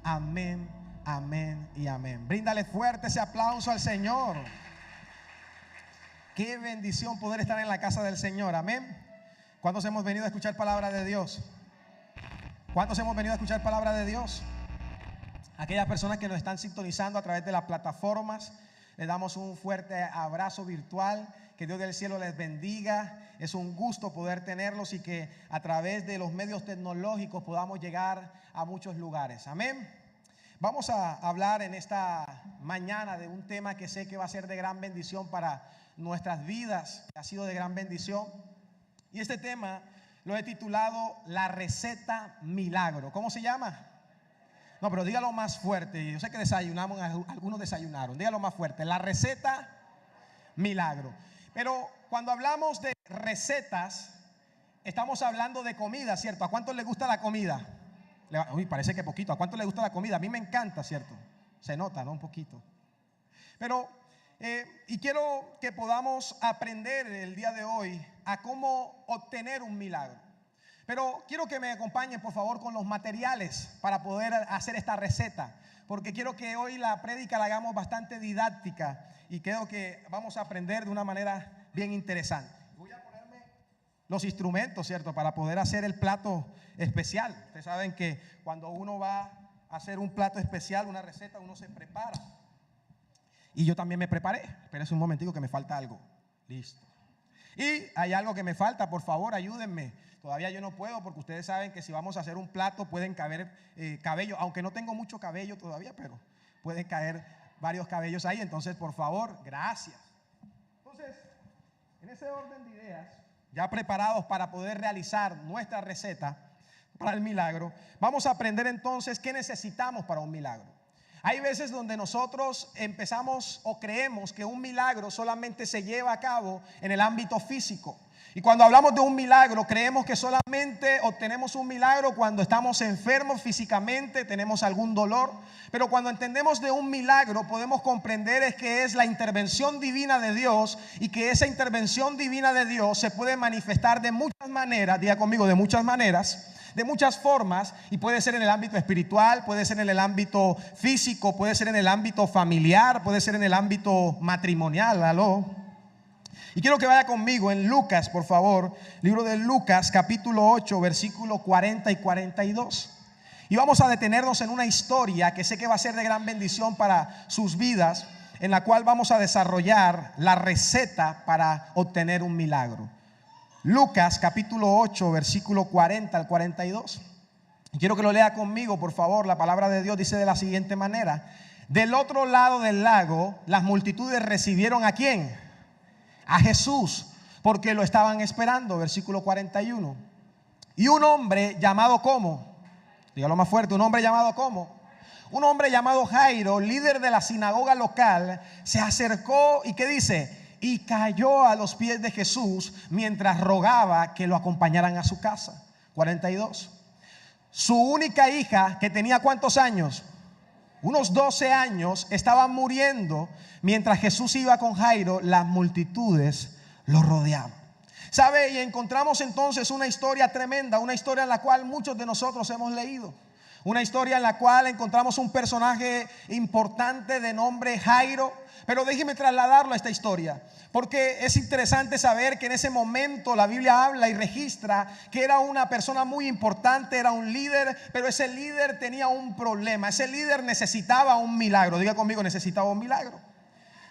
Amén, amén y amén. Bríndale fuerte ese aplauso al Señor. Qué bendición poder estar en la casa del Señor. Amén. ¿Cuántos hemos venido a escuchar palabra de Dios? ¿Cuántos hemos venido a escuchar palabra de Dios? Aquellas personas que nos están sintonizando a través de las plataformas, les damos un fuerte abrazo virtual. Que Dios del cielo les bendiga. Es un gusto poder tenerlos y que a través de los medios tecnológicos podamos llegar a muchos lugares. Amén. Vamos a hablar en esta mañana de un tema que sé que va a ser de gran bendición para nuestras vidas. Ha sido de gran bendición. Y este tema lo he titulado La receta milagro. ¿Cómo se llama? No, pero dígalo más fuerte. Yo sé que desayunamos, algunos desayunaron. Dígalo más fuerte. La receta milagro. Pero cuando hablamos de recetas, estamos hablando de comida, ¿cierto? ¿A cuántos les gusta la comida? Uy, parece que poquito. ¿A cuántos les gusta la comida? A mí me encanta, ¿cierto? Se nota, ¿no? Un poquito. Pero, y quiero que podamos aprender el día de hoy a cómo obtener un milagro. Pero quiero que me acompañen, por favor, con los materiales para poder hacer esta receta. Porque quiero que hoy la prédica la hagamos bastante didáctica y creo que vamos a aprender de una manera bien interesante. Voy a ponerme los instrumentos, ¿cierto? Para poder hacer el plato especial. Ustedes saben que cuando uno va a hacer un plato especial, una receta, uno se prepara. Y yo también me preparé. Espérense un momentico que me falta algo. Listo. Y hay algo que me falta, por favor, ayúdenme. Todavía yo no puedo porque ustedes saben que si vamos a hacer un plato pueden caber cabello. Aunque no tengo mucho cabello todavía, pero pueden caer varios cabellos ahí. Entonces, por favor, gracias. Entonces, en ese orden de ideas, ya preparados para poder realizar nuestra receta para el milagro, vamos a aprender entonces qué necesitamos para un milagro. Hay veces donde nosotros empezamos o creemos que un milagro solamente se lleva a cabo en el ámbito físico. Y cuando hablamos de un milagro, creemos que solamente obtenemos un milagro cuando estamos enfermos físicamente, tenemos algún dolor. Pero cuando entendemos de un milagro, podemos comprender es que es la intervención divina de Dios y que esa intervención divina de Dios se puede manifestar de muchas maneras, diga conmigo, de muchas maneras, de muchas formas, y puede ser en el ámbito espiritual, puede ser en el ámbito físico, puede ser en el ámbito familiar, puede ser en el ámbito matrimonial. ¿Aló? Y quiero que vaya conmigo en Lucas, por favor, libro de Lucas, capítulo 8, versículo 40 y 42. Y vamos a detenernos en una historia que sé que va a ser de gran bendición para sus vidas, en la cual vamos a desarrollar la receta para obtener un milagro. Lucas, capítulo 8, versículo 40 al 42. Y quiero que lo lea conmigo, por favor. La palabra de Dios dice de la siguiente manera: del otro lado del lago, las multitudes recibieron ¿a quién? A Jesús, porque lo estaban esperando. Versículo 41. Y un hombre llamado ¿cómo? Dígalo más fuerte. Un hombre llamado ¿cómo? Un hombre llamado Jairo, líder de la sinagoga local, se acercó y ¿qué dice? Y cayó a los pies de Jesús mientras rogaba que lo acompañaran a su casa. 42. Su única hija, que tenía ¿cuántos años? Unos 12 años, estaba muriendo. Mientras Jesús iba con Jairo, las multitudes lo rodeaban. ¿Sabe? Y encontramos entonces una historia tremenda, una historia en la cual muchos de nosotros hemos leído. Una historia en la cual encontramos un personaje importante de nombre Jairo. Pero déjeme trasladarlo a esta historia, porque es interesante saber que en ese momento la Biblia habla y registra que era una persona muy importante, era un líder, pero ese líder tenía un problema. Ese líder necesitaba un milagro. Diga conmigo, necesitaba un milagro.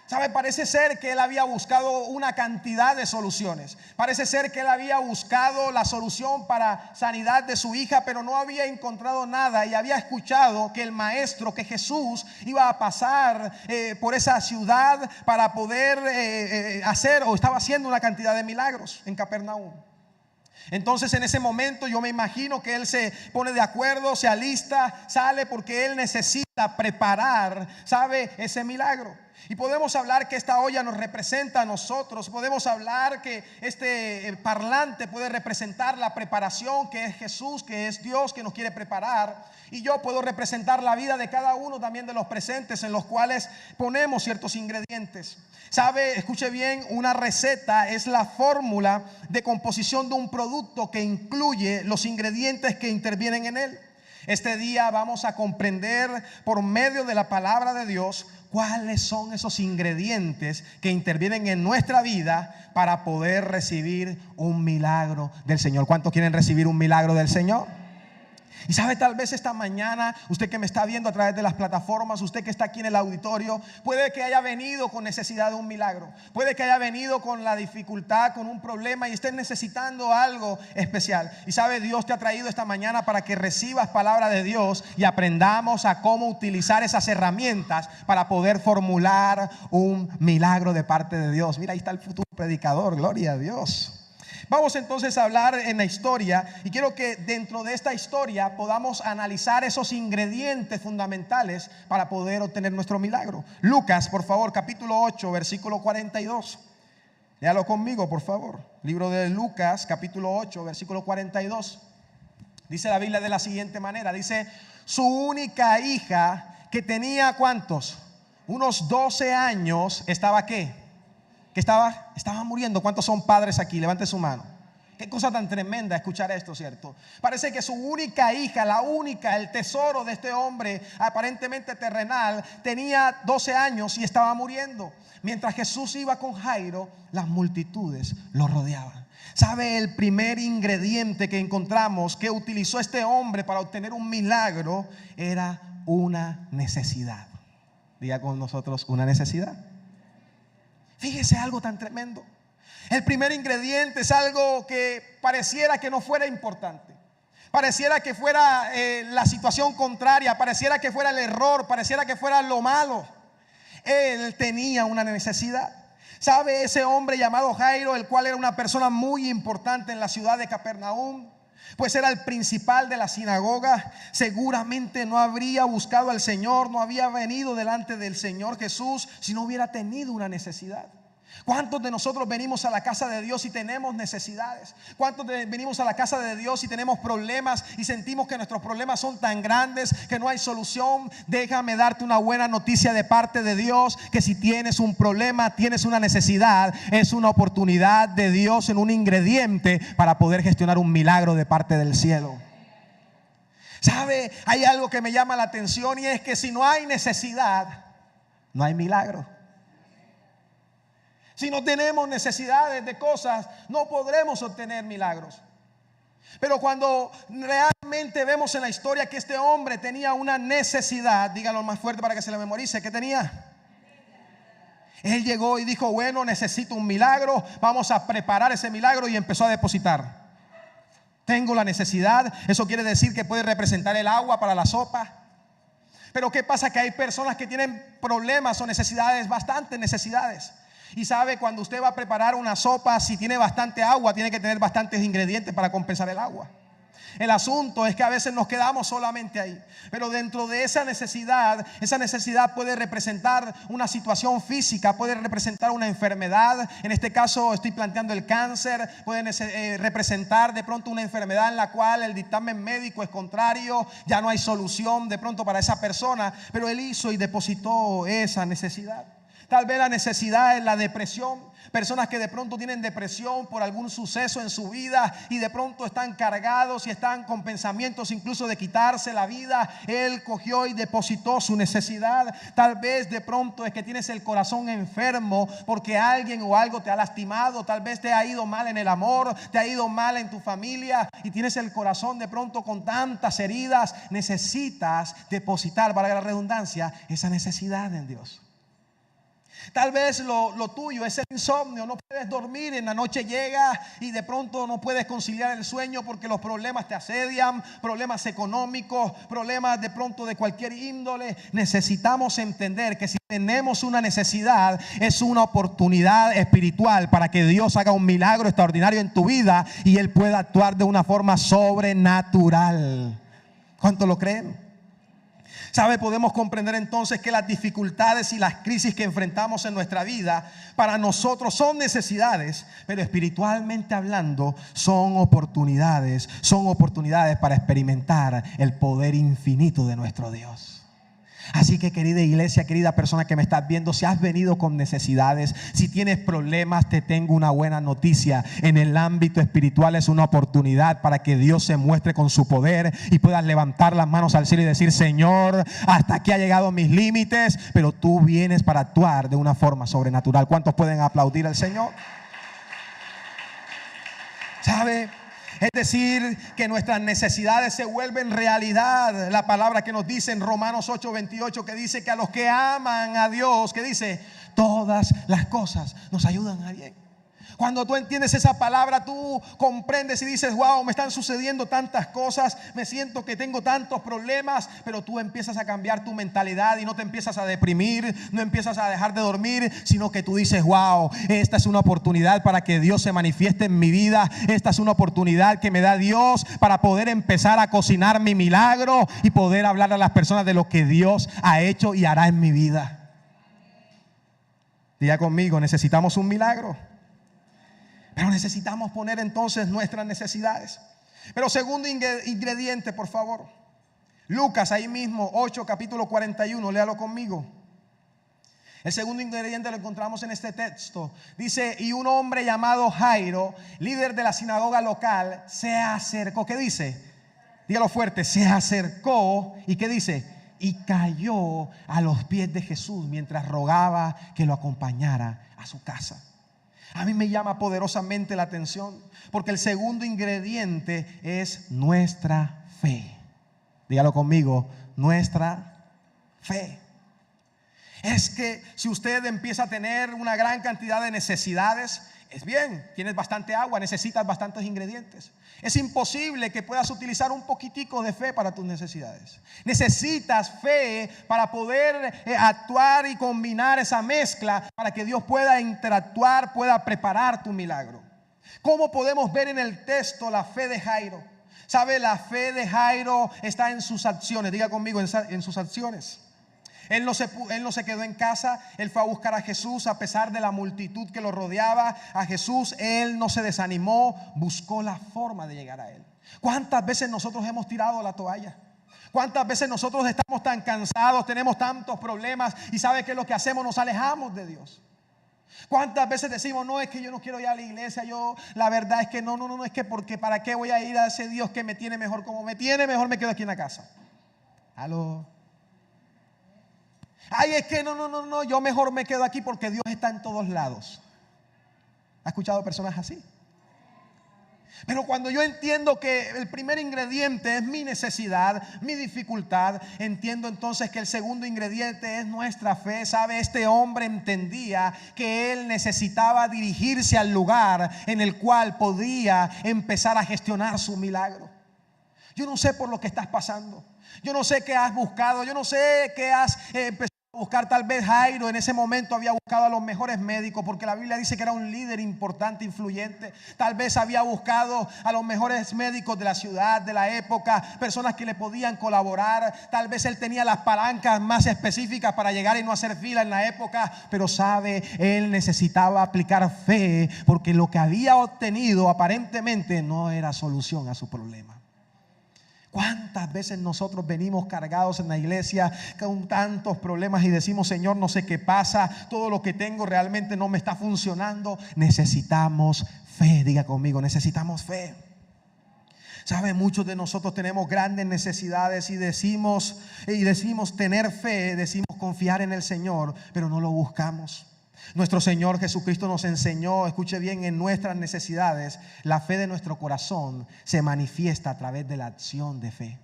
¿Sabe? Parece ser que él había buscado una cantidad de soluciones. Parece ser que él había buscado la solución para sanidad de su hija, pero no había encontrado nada. Y había escuchado que el maestro, que Jesús, iba a pasar por esa ciudad para poder hacer o estaba haciendo una cantidad de milagros en Capernaum. Entonces en ese momento yo me imagino que él se pone de acuerdo, se alista, sale porque él necesita preparar, ¿sabe? Ese milagro. Y podemos hablar que esta olla nos representa a nosotros. Podemos hablar que este parlante puede representar la preparación, que es Jesús, que es Dios que nos quiere preparar. Y yo puedo representar la vida de cada uno también de los presentes, en los cuales ponemos ciertos ingredientes. ¿Sabe? Escuche bien, una receta es la fórmula de composición de un producto que incluye los ingredientes que intervienen en él. Este día vamos a comprender por medio de la palabra de Dios cuáles son esos ingredientes que intervienen en nuestra vida para poder recibir un milagro del Señor. ¿Cuántos quieren recibir un milagro del Señor? Y sabe, tal vez esta mañana, usted que me está viendo a través de las plataformas, usted que está aquí en el auditorio, puede que haya venido con necesidad de un milagro, puede que haya venido con la dificultad, con un problema y estés necesitando algo especial. Y sabe, Dios te ha traído esta mañana para que recibas palabra de Dios y aprendamos a cómo utilizar esas herramientas para poder formular un milagro de parte de Dios. Mira, ahí está el futuro predicador, gloria a Dios. Vamos entonces a hablar en la historia y quiero que dentro de esta historia podamos analizar esos ingredientes fundamentales para poder obtener nuestro milagro. Lucas, por favor, capítulo 8, versículo 42. Léalo conmigo, por favor. Libro de Lucas, capítulo 8, versículo 42. Dice la Biblia de la siguiente manera. Dice, su única hija que tenía, ¿cuántos? Unos 12 años, ¿estaba qué? Que estaba muriendo. ¿Cuántos son padres aquí? Levante su mano. Qué cosa tan tremenda escuchar esto, ¿cierto? Parece que su única hija, la única, el tesoro de este hombre aparentemente terrenal, tenía 12 años y estaba muriendo. Mientras Jesús iba con Jairo, las multitudes lo rodeaban. ¿Sabe? El primer ingrediente que encontramos que utilizó este hombre para obtener un milagro era una necesidad. Diga con nosotros, una necesidad. Fíjese algo tan tremendo. El primer ingrediente es algo que pareciera que no fuera importante. Pareciera que fuera la situación contraria. Pareciera que fuera el error. Pareciera que fuera lo malo. Él tenía una necesidad. ¿Sabe? Ese hombre llamado Jairo, el cual era una persona muy importante en la ciudad de Capernaum, pues era el principal de la sinagoga, seguramente no habría buscado al Señor, no había venido delante del Señor Jesús si no hubiera tenido una necesidad. ¿Cuántos de nosotros venimos a la casa de Dios y tenemos necesidades? ¿Cuántos venimos a la casa de Dios y tenemos problemas y sentimos que nuestros problemas son tan grandes que no hay solución? Déjame darte una buena noticia de parte de Dios, que si tienes un problema, tienes una necesidad, es una oportunidad de Dios en un ingrediente para poder gestionar un milagro de parte del cielo. ¿Sabe? Hay algo que me llama la atención y es que si no hay necesidad, no hay milagro. Si no tenemos necesidades de cosas, no podremos obtener milagros. Pero cuando realmente vemos en la historia que este hombre tenía una necesidad, dígalo más fuerte para que se le memorice, ¿qué tenía? Él llegó y dijo, bueno, necesito un milagro, vamos a preparar ese milagro, y empezó a depositar. Tengo la necesidad, eso quiere decir que puede representar el agua para la sopa. Pero ¿qué pasa? Que hay personas que tienen problemas o necesidades, bastantes necesidades. Y sabe, cuando usted va a preparar una sopa, si tiene bastante agua, tiene que tener bastantes ingredientes para compensar el agua. El asunto es que a veces nos quedamos solamente ahí. Pero dentro de esa necesidad puede representar una situación física, puede representar una enfermedad. En este caso estoy planteando el cáncer. Puede representar de pronto una enfermedad en la cual el dictamen médico es contrario, ya no hay solución de pronto para esa persona. Pero él hizo y depositó esa necesidad. Tal vez la necesidad es la depresión. Personas que de pronto tienen depresión por algún suceso en su vida y de pronto están cargados y están con pensamientos incluso de quitarse la vida. Él cogió y depositó su necesidad. Tal vez de pronto es que tienes el corazón enfermo porque alguien o algo te ha lastimado. Tal vez te ha ido mal en el amor, te ha ido mal en tu familia y tienes el corazón de pronto con tantas heridas. Necesitas depositar, valga la redundancia, esa necesidad en Dios. Tal vez lo tuyo es el insomnio, no puedes dormir, en la noche llega y de pronto no puedes conciliar el sueño porque los problemas te asedian, problemas económicos, problemas de pronto de cualquier índole. Necesitamos entender que si tenemos una necesidad, es una oportunidad espiritual para que Dios haga un milagro extraordinario en tu vida y Él pueda actuar de una forma sobrenatural. ¿Cuánto lo creen? ¿Sabe? Podemos comprender entonces que las dificultades y las crisis que enfrentamos en nuestra vida para nosotros son necesidades, pero espiritualmente hablando son oportunidades para experimentar el poder infinito de nuestro Dios. Así que, querida iglesia, querida persona que me estás viendo, si has venido con necesidades, si tienes problemas, te tengo una buena noticia. En el ámbito espiritual es una oportunidad para que Dios se muestre con su poder y puedas levantar las manos al cielo y decir: Señor, hasta aquí ha llegado mis límites, pero tú vienes para actuar de una forma sobrenatural. ¿Cuántos pueden aplaudir al Señor? ¿Sabe? Es decir, que nuestras necesidades se vuelven realidad. La palabra que nos dice en Romanos 8:28, que dice que a los que aman a Dios, que dice, todas las cosas nos ayudan a bien. Cuando tú entiendes esa palabra, tú comprendes y dices: wow, me están sucediendo tantas cosas, me siento que tengo tantos problemas. Pero tú empiezas a cambiar tu mentalidad y no te empiezas a deprimir, no empiezas a dejar de dormir, sino que tú dices: wow, esta es una oportunidad para que Dios se manifieste en mi vida. Esta es una oportunidad que me da Dios para poder empezar a cocinar mi milagro y poder hablar a las personas de lo que Dios ha hecho y hará en mi vida. Diga conmigo: necesitamos un milagro. Pero necesitamos poner entonces nuestras necesidades. Pero segundo ingrediente, por favor. Lucas, ahí mismo, 8, capítulo 41, léalo conmigo. El segundo ingrediente lo encontramos en este texto. Dice: y un hombre llamado Jairo, líder de la sinagoga local, se acercó. ¿Qué dice? Dígalo fuerte: se acercó. ¿Y qué dice? Y cayó a los pies de Jesús mientras rogaba que lo acompañara a su casa. A mí me llama poderosamente la atención, porque el segundo ingrediente es nuestra fe. Dígalo conmigo: nuestra fe. Es que si usted empieza a tener una gran cantidad de necesidades, es bien, tienes bastante agua, necesitas bastantes ingredientes. Es imposible que puedas utilizar un poquitico de fe para tus necesidades. Necesitas fe para poder actuar y combinar esa mezcla para que Dios pueda interactuar, pueda preparar tu milagro. ¿Cómo podemos ver en el texto la fe de Jairo? ¿Sabe? La fe de Jairo está en sus acciones. Diga conmigo: en sus acciones. Él no se quedó en casa. Él fue a buscar a Jesús a pesar de la multitud que lo rodeaba. A Jesús él no se desanimó, buscó la forma de llegar a él. ¿Cuántas veces nosotros hemos tirado la toalla? ¿Cuántas veces nosotros estamos tan cansados, tenemos tantos problemas y sabe qué es lo que hacemos? Nos alejamos de Dios. ¿Cuántas veces decimos: no, es que yo no quiero ir a la iglesia, la verdad es que no, es que porque para qué voy a ir a ese Dios que me tiene mejor como me tiene, mejor me quedo aquí en la casa? ¿Aló? Ay, es que no, yo mejor me quedo aquí porque Dios está en todos lados. ¿Ha escuchado personas así? Pero cuando yo entiendo que el primer ingrediente es mi necesidad, mi dificultad, entiendo entonces que el segundo ingrediente es nuestra fe. ¿Sabe? Este hombre entendía que él necesitaba dirigirse al lugar en el cual podía empezar a gestionar su milagro. Yo no sé por lo que estás pasando. Yo no sé qué has buscado. Yo no sé qué has empezado a buscar. Tal vez Jairo en ese momento había buscado a los mejores médicos, porque la Biblia dice que era un líder importante, influyente. Tal vez había buscado a los mejores médicos de la ciudad, de la época, personas que le podían colaborar. Tal vez él tenía las palancas más específicas para llegar y no hacer fila en la época. Pero sabe, él necesitaba aplicar fe, porque lo que había obtenido aparentemente no era solución a su problema. ¿Cuántas veces nosotros venimos cargados en la iglesia con tantos problemas y decimos: Señor, no sé qué pasa, todo lo que tengo realmente no me está funcionando? Necesitamos fe. Diga conmigo: necesitamos fe. ¿Sabe? Muchos de nosotros tenemos grandes necesidades y decimos tener fe, decimos confiar en el Señor, pero no lo buscamos. Nuestro Señor Jesucristo nos enseñó, escuche bien, en nuestras necesidades, la fe de nuestro corazón se manifiesta a través de la acción de fe.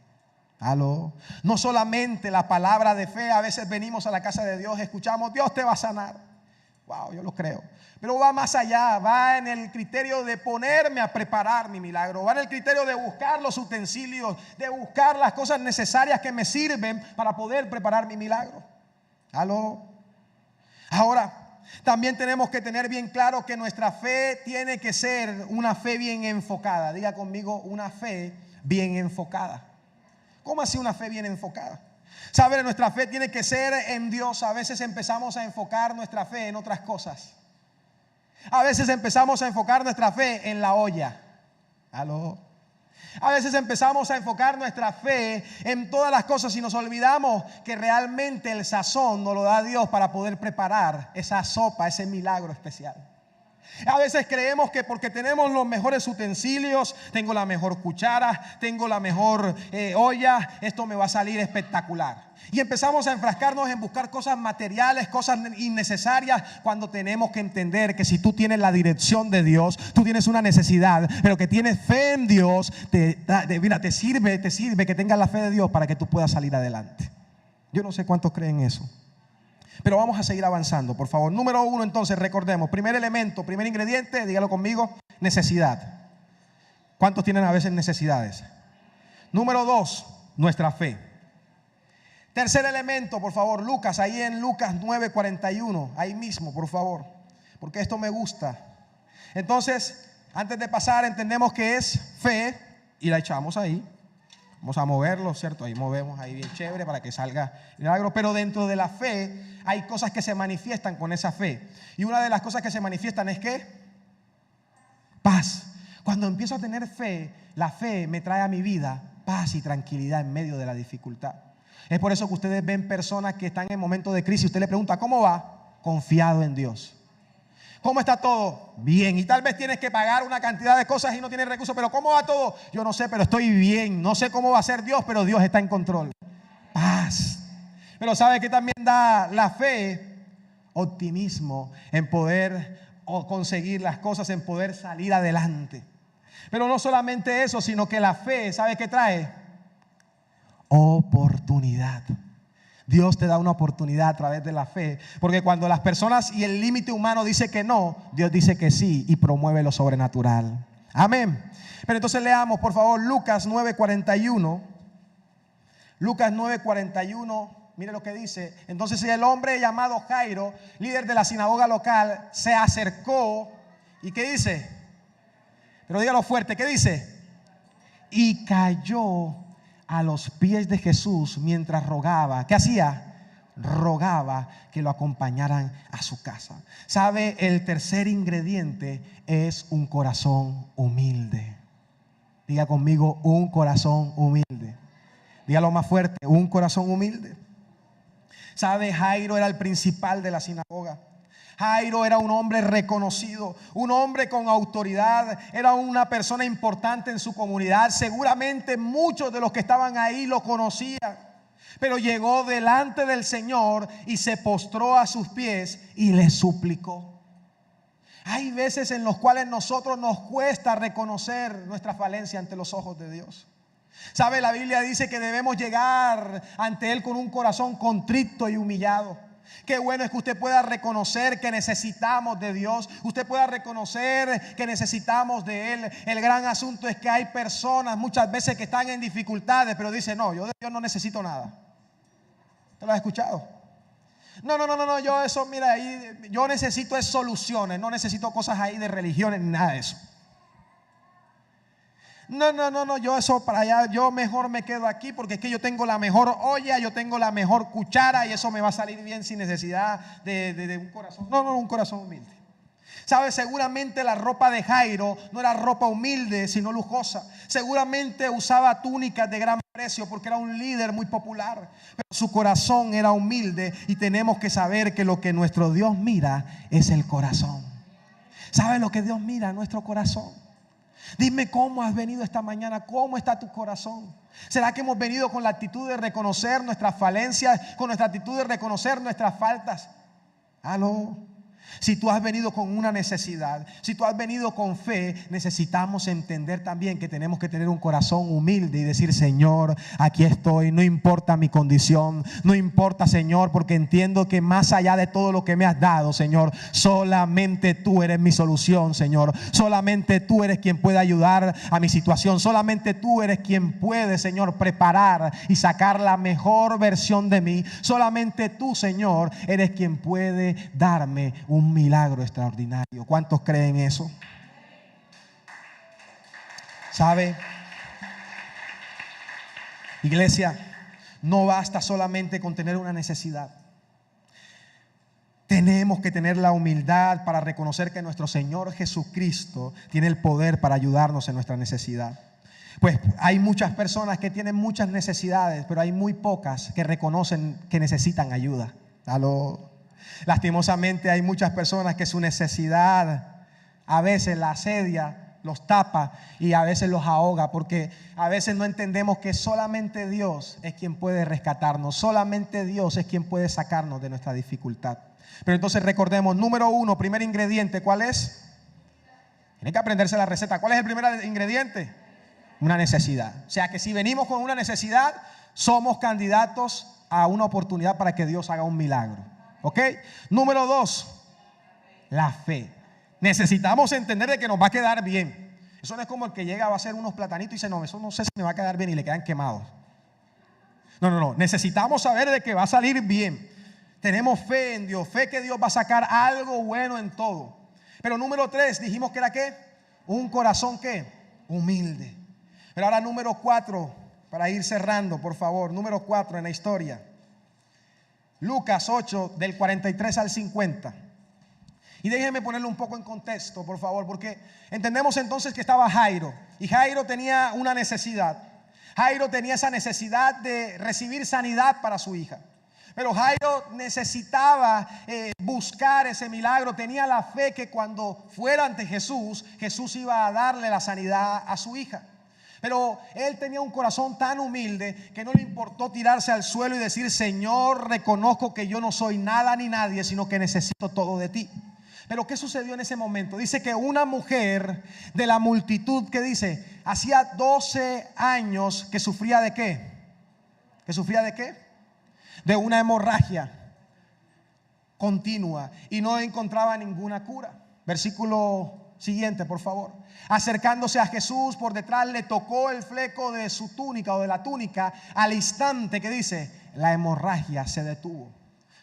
¿Aló? No solamente la palabra de fe. A veces venimos a la casa de Dios, escuchamos: Dios te va a sanar. Wow, yo lo creo. Pero va más allá, va en el criterio de ponerme a preparar mi milagro. Va en el criterio de buscar los utensilios, de buscar las cosas necesarias que me sirven para poder preparar mi milagro. ¿Aló? Ahora, también tenemos que tener bien claro que nuestra fe tiene que ser una fe bien enfocada. Diga conmigo: una fe bien enfocada. ¿Cómo así una fe bien enfocada? ¿Sabe? Nuestra fe tiene que ser en Dios. A veces empezamos a enfocar nuestra fe en otras cosas. A veces empezamos a enfocar nuestra fe en la olla. ¿Aló? A veces empezamos a enfocar nuestra fe en todas las cosas y nos olvidamos que realmente el sazón nos lo da Dios para poder preparar esa sopa, ese milagro especial. A veces creemos que porque tenemos los mejores utensilios, tengo la mejor cuchara, tengo la mejor olla, esto me va a salir espectacular. Y empezamos a enfrascarnos en buscar cosas materiales, cosas innecesarias, cuando tenemos que entender que si tú tienes la dirección de Dios, tú tienes una necesidad, pero que tienes fe en Dios, te sirve que tengas la fe de Dios para que tú puedas salir adelante. Yo no sé cuántos creen eso. Pero vamos a seguir avanzando, por favor. Número 1, entonces, recordemos. Primer elemento, primer ingrediente, dígalo conmigo, necesidad. ¿Cuántos tienen a veces necesidades? Número 2, nuestra fe. Tercer elemento, por favor, Lucas, ahí en Lucas 9:41, ahí mismo, por favor, porque esto me gusta. Entonces, antes de pasar, entendemos que es fe y la echamos ahí. Vamos a moverlo, ¿cierto? Ahí movemos, ahí bien chévere para que salga el milagro. Pero dentro de la fe hay cosas que se manifiestan con esa fe. Y una de las cosas que se manifiestan es ¿qué? Paz. Cuando empiezo a tener fe, la fe me trae a mi vida paz y tranquilidad en medio de la dificultad. Es por eso que ustedes ven personas que están en momentos de crisis. Usted le pregunta, ¿cómo va? Confiado en Dios. ¿Cómo está todo? Bien. Y tal vez tienes que pagar una cantidad de cosas y no tienes recursos. Pero ¿cómo va todo? Yo no sé, pero estoy bien. No sé cómo va a ser Dios, pero Dios está en control. Paz. Pero ¿sabe qué también da la fe? Optimismo en poder conseguir las cosas, en poder salir adelante. Pero no solamente eso, sino que la fe, ¿sabe qué trae? Oportunidad. Dios te da una oportunidad a través de la fe, porque cuando las personas y el límite humano dice que no, Dios dice que sí y promueve lo sobrenatural. Amén. Pero entonces leamos, por favor, Lucas 9:41. Lucas 9:41, mire lo que dice. Entonces el hombre llamado Jairo, líder de la sinagoga local, se acercó. ¿Y qué dice? Pero dígalo fuerte, ¿qué dice? Y cayó a los pies de Jesús mientras rogaba. ¿Qué hacía? Rogaba que lo acompañaran a su casa. ¿Sabe? El tercer ingrediente es un corazón humilde. Diga conmigo, un corazón humilde. Dígalo más fuerte, un corazón humilde. ¿Sabe? Jairo era el principal de la sinagoga. Jairo era un hombre reconocido, un hombre con autoridad, era una persona importante en su comunidad. Seguramente muchos de los que estaban ahí lo conocían, pero llegó delante del Señor y se postró a sus pies y le suplicó. Hay veces en los cuales nosotros nos cuesta reconocer nuestra falencia ante los ojos de Dios. ¿Sabe? La Biblia dice que debemos llegar ante Él con un corazón contrito y humillado. Qué bueno es que usted pueda reconocer que necesitamos de Dios. Usted pueda reconocer que necesitamos de Él. El gran asunto es que hay personas muchas veces que están en dificultades, pero dicen, no, yo de Dios no necesito nada. ¿Te lo has escuchado? No, yo eso, mira, ahí, yo necesito es soluciones. No necesito cosas ahí de religiones, ni nada de eso. No, yo eso para allá, yo mejor me quedo aquí porque es que yo tengo la mejor olla, yo tengo la mejor cuchara y eso me va a salir bien sin necesidad de un corazón. No, un corazón humilde. ¿Sabe? Seguramente la ropa de Jairo no era ropa humilde, sino lujosa. Seguramente usaba túnicas de gran precio porque era un líder muy popular. Pero su corazón era humilde y tenemos que saber que lo que nuestro Dios mira es el corazón. ¿Sabe lo que Dios mira? Nuestro corazón. Dime cómo has venido esta mañana, cómo está tu corazón. ¿Será que hemos venido con la actitud de reconocer nuestras falencias, con nuestra actitud de reconocer nuestras faltas? Aló. Si tú has venido con una necesidad, si tú has venido con fe, necesitamos entender también que tenemos que tener un corazón humilde y decir, Señor, aquí estoy, no importa mi condición, no importa, Señor, porque entiendo que más allá de todo lo que me has dado, Señor, solamente tú eres mi solución, Señor. Solamente tú eres quien puede ayudar a mi situación. Solamente tú eres quien puede, Señor, preparar y sacar la mejor versión de mí. Solamente tú, Señor, eres quien puede darme un milagro extraordinario. ¿Cuántos creen eso? ¿Sabe? Iglesia, no basta solamente con tener una necesidad. Tenemos que tener la humildad para reconocer que nuestro Señor Jesucristo tiene el poder para ayudarnos en nuestra necesidad. Pues hay muchas personas que tienen muchas necesidades, pero hay muy pocas que reconocen que necesitan ayuda. Lastimosamente hay muchas personas que su necesidad a veces la asedia, los tapa y a veces los ahoga, porque a veces no entendemos que solamente Dios es quien puede rescatarnos, solamente Dios es quien puede sacarnos de nuestra dificultad. Pero entonces recordemos, número 1, primer ingrediente, ¿cuál es? Tienen que aprenderse la receta. ¿Cuál es el primer ingrediente? Una necesidad. O sea que si venimos con una necesidad, somos candidatos a una oportunidad para que Dios haga un milagro. ¿Ok? Número 2, la fe. Necesitamos entender de que nos va a quedar bien. Eso no es como el que llega a hacer unos platanitos y dice, no, eso no sé si me va a quedar bien y le quedan quemados. No. Necesitamos saber de que va a salir bien. Tenemos fe en Dios, fe que Dios va a sacar algo bueno en todo. Pero número 3, dijimos que era ¿qué? Un corazón ¿qué? Humilde. Pero ahora número 4, para ir cerrando, por favor. Número 4 en la historia. Lucas 8, del 43 al 50. Y déjenme ponerlo un poco en contexto, por favor, porque entendemos entonces que estaba Jairo. Y Jairo tenía una necesidad. Jairo tenía esa necesidad de recibir sanidad para su hija. Pero Jairo necesitaba buscar ese milagro. Tenía la fe que cuando fuera ante Jesús, Jesús iba a darle la sanidad a su hija. Pero él tenía un corazón tan humilde que no le importó tirarse al suelo y decir, Señor, reconozco que yo no soy nada ni nadie, sino que necesito todo de ti. Pero ¿qué sucedió en ese momento? Dice que una mujer de la multitud, que dice, hacía 12 años que sufría ¿de qué? ¿Que sufría de qué? De una hemorragia continua y no encontraba ninguna cura. Versículo siguiente, por favor. Acercándose a Jesús por detrás, le tocó el fleco de su túnica o de la túnica. Al instante, que dice, la hemorragia se detuvo.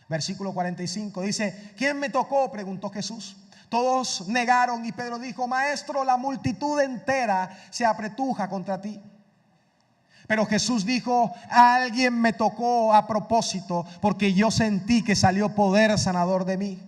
Versículo 45 dice, ¿quién me tocó?, preguntó Jesús. Todos negaron y Pedro dijo, Maestro, la multitud entera se apretuja contra ti. Pero Jesús dijo, alguien me tocó a propósito, porque yo sentí que salió poder sanador de mí.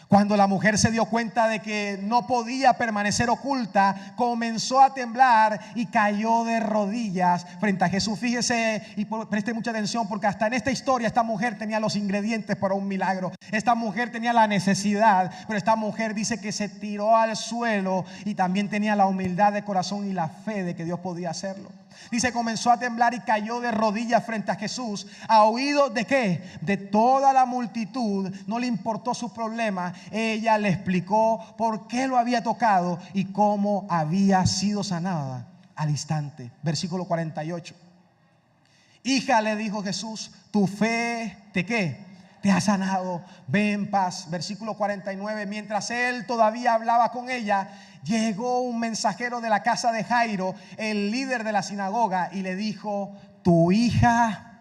Cuando la mujer se dio cuenta de que no podía permanecer oculta, comenzó a temblar y cayó de rodillas frente a Jesús. Fíjese y preste mucha atención, porque hasta en esta historia esta mujer tenía los ingredientes para un milagro. Esta mujer tenía la necesidad, pero esta mujer dice que se tiró al suelo y también tenía la humildad de corazón y la fe de que Dios podía hacerlo. Dice, comenzó a temblar y cayó de rodillas frente a Jesús. ¿A oído de qué? De toda la multitud. No le importó su problema. Ella le explicó por qué lo había tocado y cómo había sido sanada al instante. Versículo 48. Hija, le dijo Jesús, tu fe ¿de qué? Te ha sanado, ve en paz. Versículo 49. Mientras él todavía hablaba con ella, llegó un mensajero de la casa de Jairo, el líder de la sinagoga, y le dijo, tu hija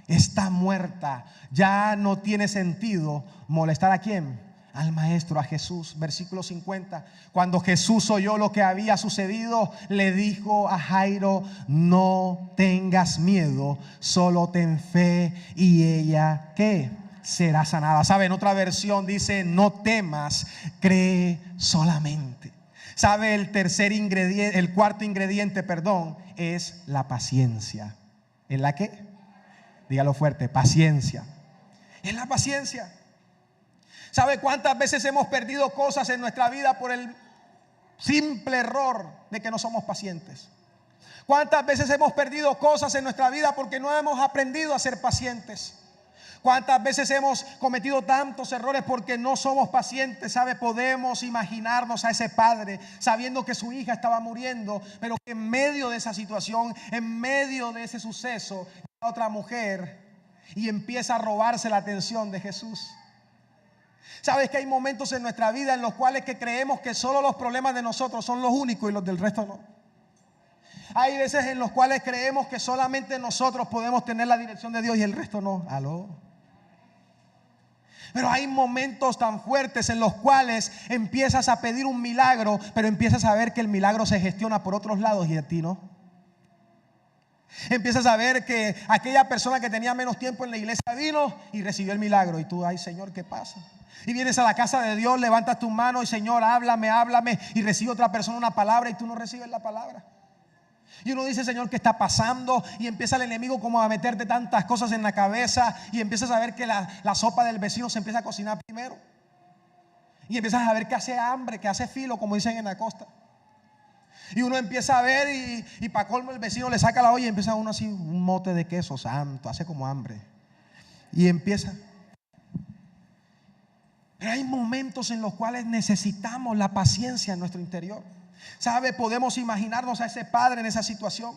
está muerta. Ya no tiene sentido molestar ¿a quién? Al maestro, a Jesús. Versículo 50. Cuando Jesús oyó lo que había sucedido, le dijo a Jairo, no tengas miedo, solo ten fe y ella ¿qué? Será sanada. ¿Sabe? En otra versión dice, no temas, cree solamente. ¿Sabe? El cuarto ingrediente, es la paciencia. ¿En la qué? Dígalo fuerte, paciencia. Es la paciencia. ¿Sabe cuántas veces hemos perdido cosas en nuestra vida por el simple error de que no somos pacientes? ¿Cuántas veces hemos perdido cosas en nuestra vida porque no hemos aprendido a ser pacientes? ¿Cuántas veces hemos cometido tantos errores porque no somos pacientes? ¿Sabe? Podemos imaginarnos a ese padre sabiendo que su hija estaba muriendo, pero que en medio de esa situación, en medio de ese suceso, llega otra mujer y empieza a robarse la atención de Jesús. ¿Sabes que hay momentos en nuestra vida en los cuales que creemos que solo los problemas de nosotros son los únicos y los del resto no? Hay veces en los cuales creemos que solamente nosotros podemos tener la dirección de Dios y el resto no. ¿Aló? Pero hay momentos tan fuertes en los cuales empiezas a pedir un milagro, pero empiezas a ver que el milagro se gestiona por otros lados y a ti no. Empiezas a ver que aquella persona que tenía menos tiempo en la iglesia vino y recibió el milagro. Y tú, ay Señor, ¿qué pasa? Y vienes a la casa de Dios, levantas tu mano y Señor, háblame. Y recibe otra persona una palabra y tú no recibes la palabra. Y uno dice, Señor, ¿qué está pasando? Y empieza el enemigo como a meterte tantas cosas en la cabeza. Y empiezas a ver que la sopa del vecino se empieza a cocinar primero. Y empiezas a ver que hace hambre, que hace filo, como dicen en la costa. Y uno empieza a ver y para colmo el vecino le saca la olla y empieza uno así, un mote de queso santo, hace como hambre. Y empieza. Pero hay momentos en los cuales necesitamos la paciencia en nuestro interior. ¿Sabe? Podemos imaginarnos a ese padre en esa situación.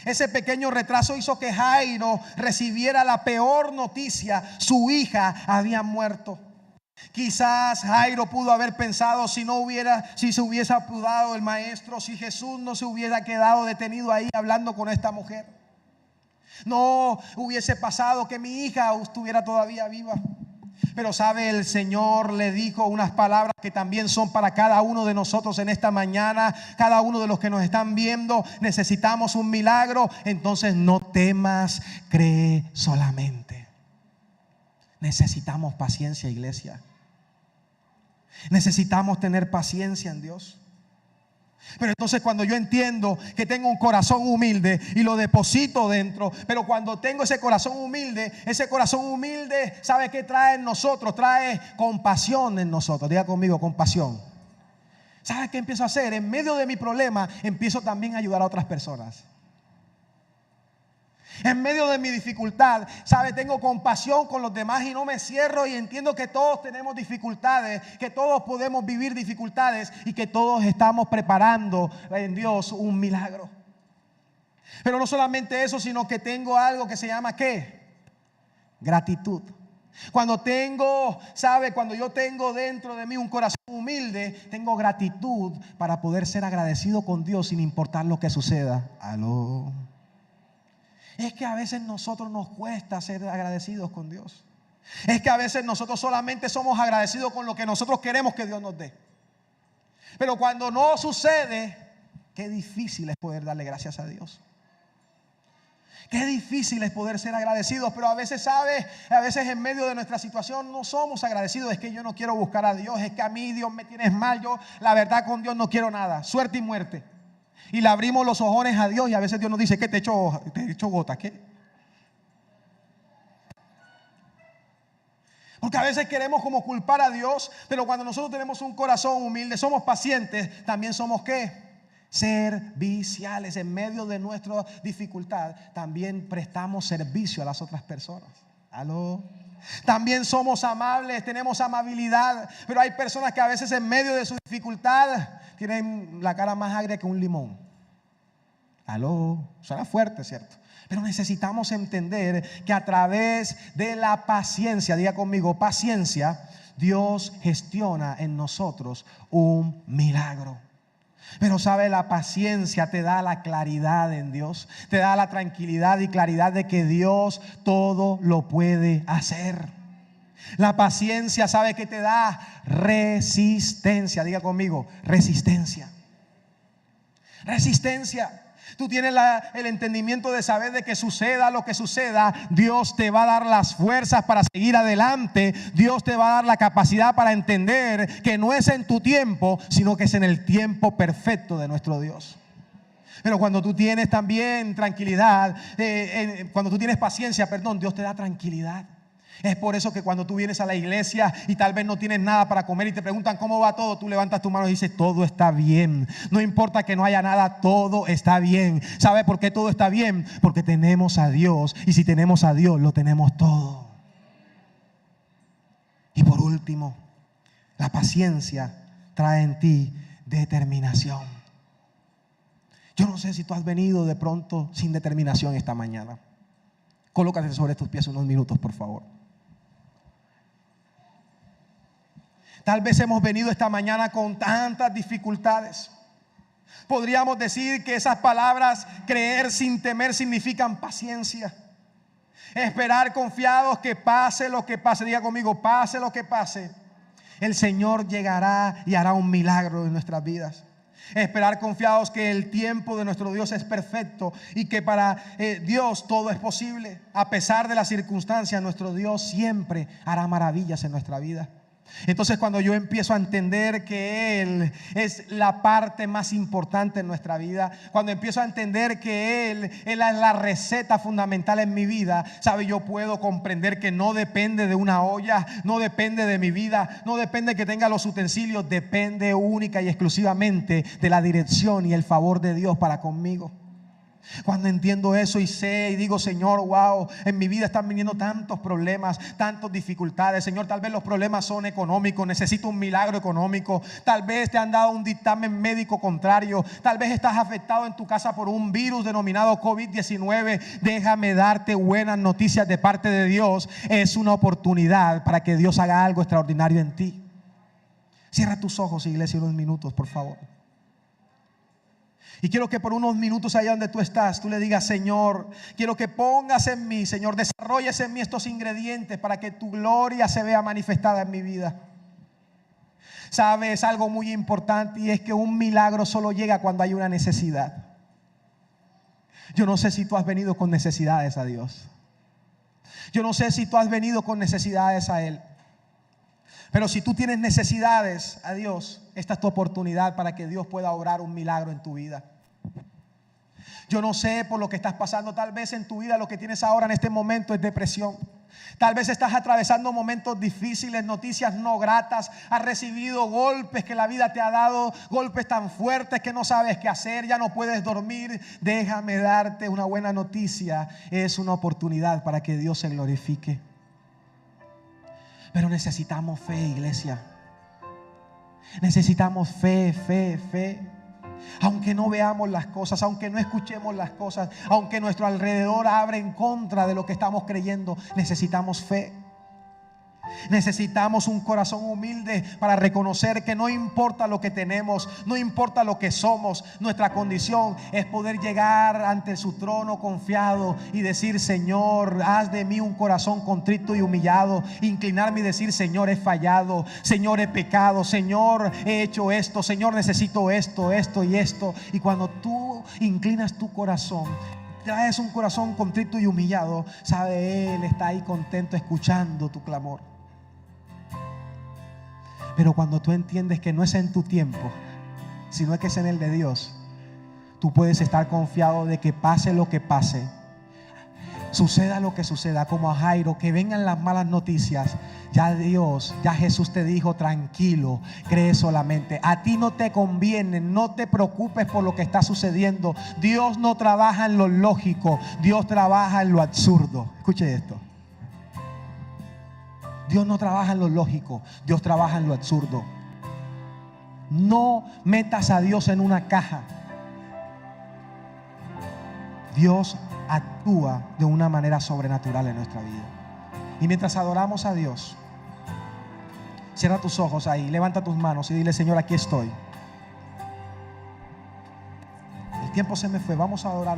Ese pequeño retraso hizo que Jairo recibiera la peor noticia: su hija había muerto. Quizás Jairo pudo haber pensado, si se hubiese apurado el maestro, si Jesús no se hubiera quedado detenido ahí hablando con esta mujer, no hubiese pasado que mi hija estuviera todavía viva. Pero sabe, el Señor le dijo unas palabras que también son para cada uno de nosotros en esta mañana. Cada uno de los que nos están viendo, necesitamos un milagro. Entonces no temas, cree solamente. Necesitamos paciencia, iglesia. Necesitamos tener paciencia en Dios. Pero entonces cuando yo entiendo que tengo un corazón humilde y lo deposito dentro, pero cuando tengo ese corazón humilde, ¿sabe qué trae en nosotros? Trae compasión en nosotros. Diga conmigo, compasión. ¿Sabe qué empiezo a hacer? En medio de mi problema, empiezo también a ayudar a otras personas. En medio de mi dificultad, ¿sabe? Tengo compasión con los demás y no me cierro, y entiendo que todos tenemos dificultades, que todos podemos vivir dificultades y que todos estamos preparando en Dios un milagro. Pero no solamente eso, sino que tengo algo que se llama ¿qué? Gratitud. Cuando yo tengo dentro de mí un corazón humilde, tengo gratitud para poder ser agradecido con Dios sin importar lo que suceda. Aló. Es que a veces nosotros nos cuesta ser agradecidos con Dios. Es que a veces nosotros solamente somos agradecidos con lo que nosotros queremos que Dios nos dé. Pero cuando no sucede, qué difícil es poder darle gracias a Dios. Qué difícil es poder ser agradecidos. Pero a veces, a veces en medio de nuestra situación no somos agradecidos. Es que yo no quiero buscar a Dios. Es que a mí Dios me tiene mal. Yo la verdad con Dios no quiero nada. Suerte y muerte. Y le abrimos los ojones a Dios y a veces Dios nos dice, ¿qué te echo gota? ¿Qué? Porque a veces queremos como culpar a Dios, pero cuando nosotros tenemos un corazón humilde, somos pacientes, también somos ¿qué? Serviciales. En medio de nuestra dificultad también prestamos servicio a las otras personas. ¿Aló? También somos amables, tenemos amabilidad. Pero hay personas que a veces en medio de su dificultad tienen la cara más agria que un limón. Aló, suena fuerte, ¿cierto? Pero necesitamos entender que a través de la paciencia, diga conmigo, paciencia, Dios gestiona en nosotros un milagro. Pero sabe, la paciencia te da la claridad en Dios, te da la tranquilidad y claridad de que Dios todo lo puede hacer. La paciencia, sabe que te da resistencia. Diga conmigo, resistencia. Resistencia. Tú tienes el entendimiento de saber de que suceda lo que suceda, Dios te va a dar las fuerzas para seguir adelante. Dios te va a dar la capacidad para entender que no es en tu tiempo, sino que es en el tiempo perfecto de nuestro Dios. Pero cuando tú tienes también tranquilidad, cuando tú tienes paciencia, Dios te da tranquilidad. Es por eso que cuando tú vienes a la iglesia y tal vez no tienes nada para comer y te preguntan cómo va todo, tú levantas tu mano y dices, todo está bien. No importa que no haya nada, todo está bien. ¿Sabe por qué todo está bien? Porque tenemos a Dios, y si tenemos a Dios, lo tenemos todo. Y por último, la paciencia trae en ti determinación. Yo no sé si tú has venido de pronto sin determinación esta mañana. Colócate sobre tus pies unos minutos, por favor. Tal vez hemos venido esta mañana con tantas dificultades. Podríamos decir que esas palabras, creer sin temer, significan paciencia. Esperar confiados que pase lo que pase. Diga conmigo, pase lo que pase, el Señor llegará y hará un milagro en nuestras vidas. Esperar confiados que el tiempo de nuestro Dios es perfecto y que para Dios todo es posible. A pesar de las circunstancias, nuestro Dios siempre hará maravillas en nuestra vida. Entonces cuando yo empiezo a entender que Él es la parte más importante en nuestra vida, cuando empiezo a entender que Él es la receta fundamental en mi vida, ¿sabe? Yo puedo comprender que no depende de una olla, no depende de mi vida, no depende que tenga los utensilios, depende única y exclusivamente de la dirección y el favor de Dios para conmigo. Cuando entiendo eso y sé y digo, Señor, wow, en mi vida están viniendo tantos problemas, tantas dificultades. Señor, tal vez los problemas son económicos, necesito un milagro económico. Tal vez te han dado un dictamen médico contrario. Tal vez estás afectado en tu casa por un virus denominado COVID-19. Déjame darte buenas noticias de parte de Dios. Es una oportunidad para que Dios haga algo extraordinario en ti. Cierra tus ojos, iglesia, unos minutos, por favor. Y quiero que por unos minutos allá donde tú estás, tú le digas, Señor, quiero que pongas en mí, Señor, desarrolles en mí estos ingredientes para que tu gloria se vea manifestada en mi vida. Sabes algo muy importante, y es que un milagro solo llega cuando hay una necesidad. Yo no sé si tú has venido con necesidades a Dios. Yo no sé si tú has venido con necesidades a Él. Pero si tú tienes necesidades a Dios, esta es tu oportunidad para que Dios pueda obrar un milagro en tu vida. Yo no sé por lo que estás pasando. Tal vez en tu vida lo que tienes ahora en este momento es depresión. Tal vez estás atravesando momentos difíciles, noticias no gratas. Has recibido golpes que la vida te ha dado, golpes tan fuertes que no sabes qué hacer, ya no puedes dormir. Déjame darte una buena noticia. Es una oportunidad para que Dios se glorifique. Pero necesitamos fe, iglesia. Necesitamos fe. Aunque no veamos las cosas, aunque no escuchemos las cosas, aunque nuestro alrededor abre en contra de lo que estamos creyendo, necesitamos fe. Necesitamos un corazón humilde para reconocer que no importa lo que tenemos, no importa lo que somos, nuestra condición es poder llegar ante su trono confiado y decir, Señor, haz de mí un corazón contrito y humillado. Inclinarme y decir, Señor, he fallado, Señor, he pecado, Señor, he hecho esto, Señor, necesito esto y esto. Y cuando tú inclinas tu corazón, traes un corazón contrito y humillado, sabe, Él está ahí contento escuchando tu clamor. Pero cuando tú entiendes que no es en tu tiempo, sino que es en el de Dios, tú puedes estar confiado de que pase lo que pase, suceda lo que suceda, como a Jairo, que vengan las malas noticias, ya Dios, ya Jesús te dijo, tranquilo, cree solamente. A ti no te conviene, no te preocupes por lo que está sucediendo. Dios no trabaja en lo lógico, Dios trabaja en lo absurdo. Escuche esto. Dios no trabaja en lo lógico, Dios trabaja en lo absurdo. No metas a Dios en una caja. Dios actúa de una manera sobrenatural en nuestra vida. Y mientras adoramos a Dios, cierra tus ojos ahí, levanta tus manos y dile, Señor, aquí estoy. El tiempo se me fue, vamos a adorarlo.